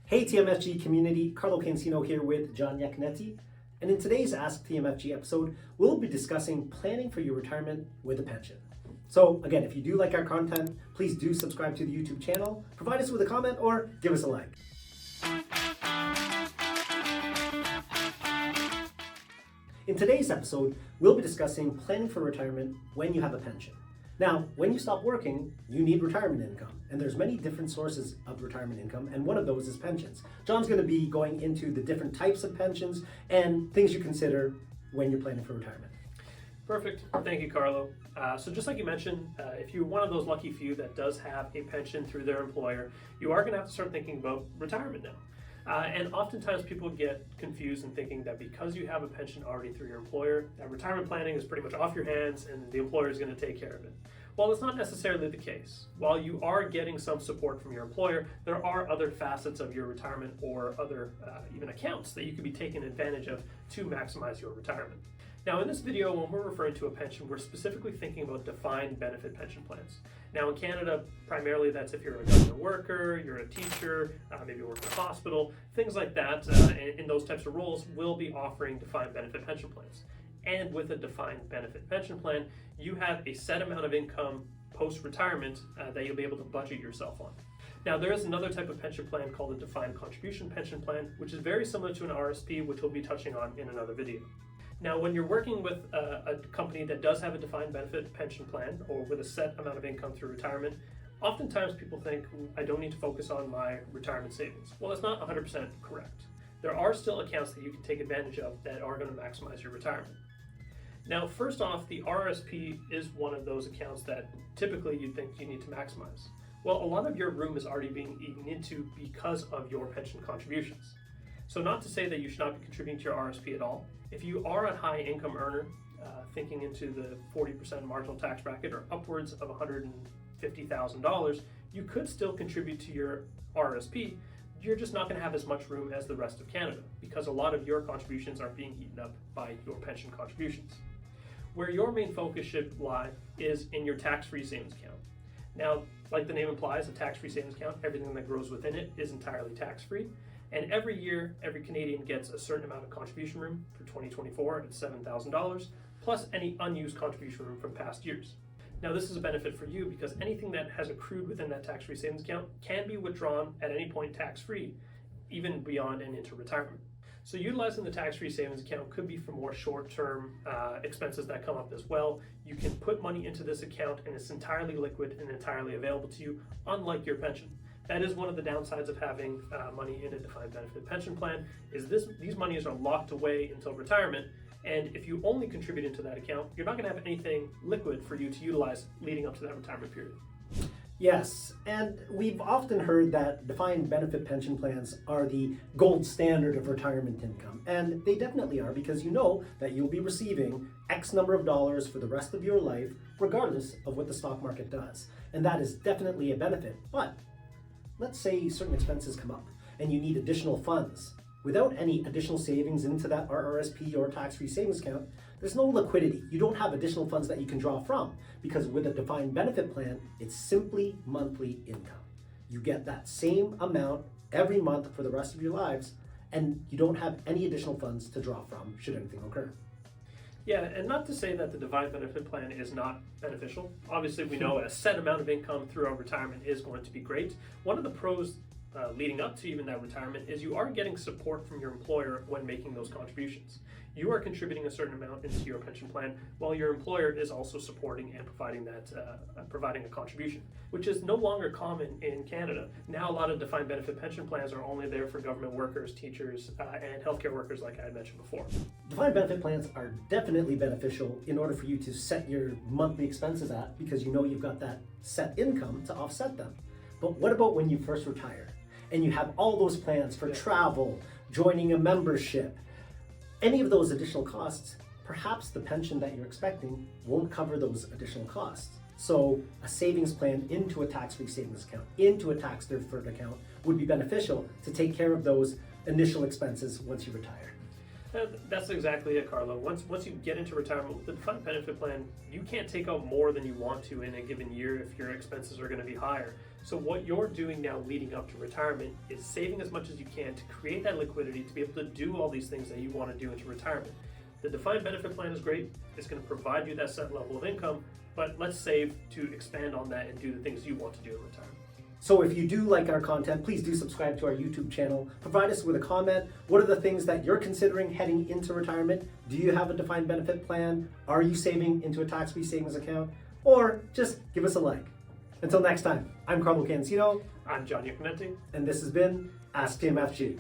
Hey TMFG community, Carlo Cancino here with John Yaconetti, and in today's Ask TMFG episode, we'll be discussing planning for your retirement with a pension. So again, if you do like our content, please do subscribe to the YouTube channel, provide us with a comment, or give us a like. In today's episode, we'll be discussing planning for retirement when you have a pension. Now, when you stop working, you need retirement income, and there's many different sources of retirement income, and one of those is pensions. John's going to be going into the different types of pensions and things you consider when you're planning for retirement. Perfect. Thank you, Carlo. So just like you mentioned, if you're one of those lucky few that does have a pension through their employer, you are going to have to start thinking about retirement now. And oftentimes people get confused in thinking that because you have a pension already through your employer, that retirement planning is pretty much off your hands and the employer is going to take care of it. Well, it's not necessarily the case. While you are getting some support from your employer, there are other facets of your retirement or other even accounts that you could be taking advantage of to maximize your retirement. Now in this video, when we're referring to a pension, we're specifically thinking about defined benefit pension plans. Now in Canada, primarily that's if you're a government worker, you're a teacher, maybe you work in a hospital, things like that, in those types of roles will be offering defined benefit pension plans. And with a defined benefit pension plan, you have a set amount of income post-retirement that you'll be able to budget yourself on. Now there is another type of pension plan called a defined contribution pension plan, which is very similar to an RSP, which we'll be touching on in another video. Now, when you're working with a company that does have a defined benefit pension plan or with a set amount of income through retirement, oftentimes people think, I don't need to focus on my retirement savings. Well, that's not 100% correct. There are still accounts that you can take advantage of that are going to maximize your retirement. Now, first off, the RSP is one of those accounts that typically you'd think you need to maximize. Well, a lot of your room is already being eaten into because of your pension contributions. So not to say that you should not be contributing to your RSP at all. If you are a high income earner, thinking into the 40% marginal tax bracket or upwards of $150,000, you could still contribute to your RSP. You're just not going to have as much room as the rest of Canada because a lot of your contributions are being eaten up by your pension contributions. Where your main focus should lie is in your tax-free savings account. Now, like the name implies, a tax-free savings account, everything that grows within it is entirely tax-free. And every year, every Canadian gets a certain amount of contribution room. For 2024, it's $7,000, plus any unused contribution room from past years. Now, this is a benefit for you because anything that has accrued within that tax-free savings account can be withdrawn at any point tax-free, even beyond and into retirement. So utilizing the tax-free savings account could be for more short-term expenses that come up as well. You can put money into this account and it's entirely liquid and entirely available to you, unlike your pension. That is one of the downsides of having money in a defined benefit pension plan, is these monies are locked away until retirement, and if you only contribute into that account, you're not going to have anything liquid for you to utilize leading up to that retirement period. Yes, and we've often heard that defined benefit pension plans are the gold standard of retirement income, and they definitely are because you know that you'll be receiving X number of dollars for the rest of your life, regardless of what the stock market does, and that is definitely a benefit. But let's say certain expenses come up and you need additional funds. Without any additional savings into that RRSP or tax-free savings account, there's no liquidity. You don't have additional funds that you can draw from because with a defined benefit plan, it's simply monthly income. You get that same amount every month for the rest of your lives and you don't have any additional funds to draw from should anything occur. Yeah, and not to say that the defined benefit plan is not beneficial. Obviously, we know a set amount of income through our retirement is going to be great. One of the pros leading up to even that retirement is you are getting support from your employer when making those contributions. You are contributing a certain amount into your pension plan while your employer is also supporting and providing that providing a contribution, which is no longer common in Canada. Now a lot of defined benefit pension plans are only there for government workers, teachers, and healthcare workers like I had mentioned before. Defined benefit plans are definitely beneficial in order for you to set your monthly expenses at because you know you've got that set income to offset them. But what about when you first retire and you have all those plans for travel, joining a membership, any of those additional costs? Perhaps the pension that you're expecting won't cover those additional costs. So a savings plan into a tax-free savings account, into a tax-deferred account would be beneficial to take care of those initial expenses once you retire. That's exactly it, Carlo. Once you get into retirement with the defined benefit plan, you can't take out more than you want to in a given year if your expenses are going to be higher. So what you're doing now leading up to retirement is saving as much as you can to create that liquidity to be able to do all these things that you want to do into retirement. The defined benefit plan is great. It's going to provide you that set level of income, but let's save to expand on that and do the things you want to do in retirement. So if you do like our content, please do subscribe to our YouTube channel. Provide us with a comment. What are the things that you're considering heading into retirement? Do you have a defined benefit plan? Are you saving into a tax-free savings account? Or just give us a like. Until next time, I'm Carlo Cancino. I'm John Iaconetti. And this has been Ask TMFG.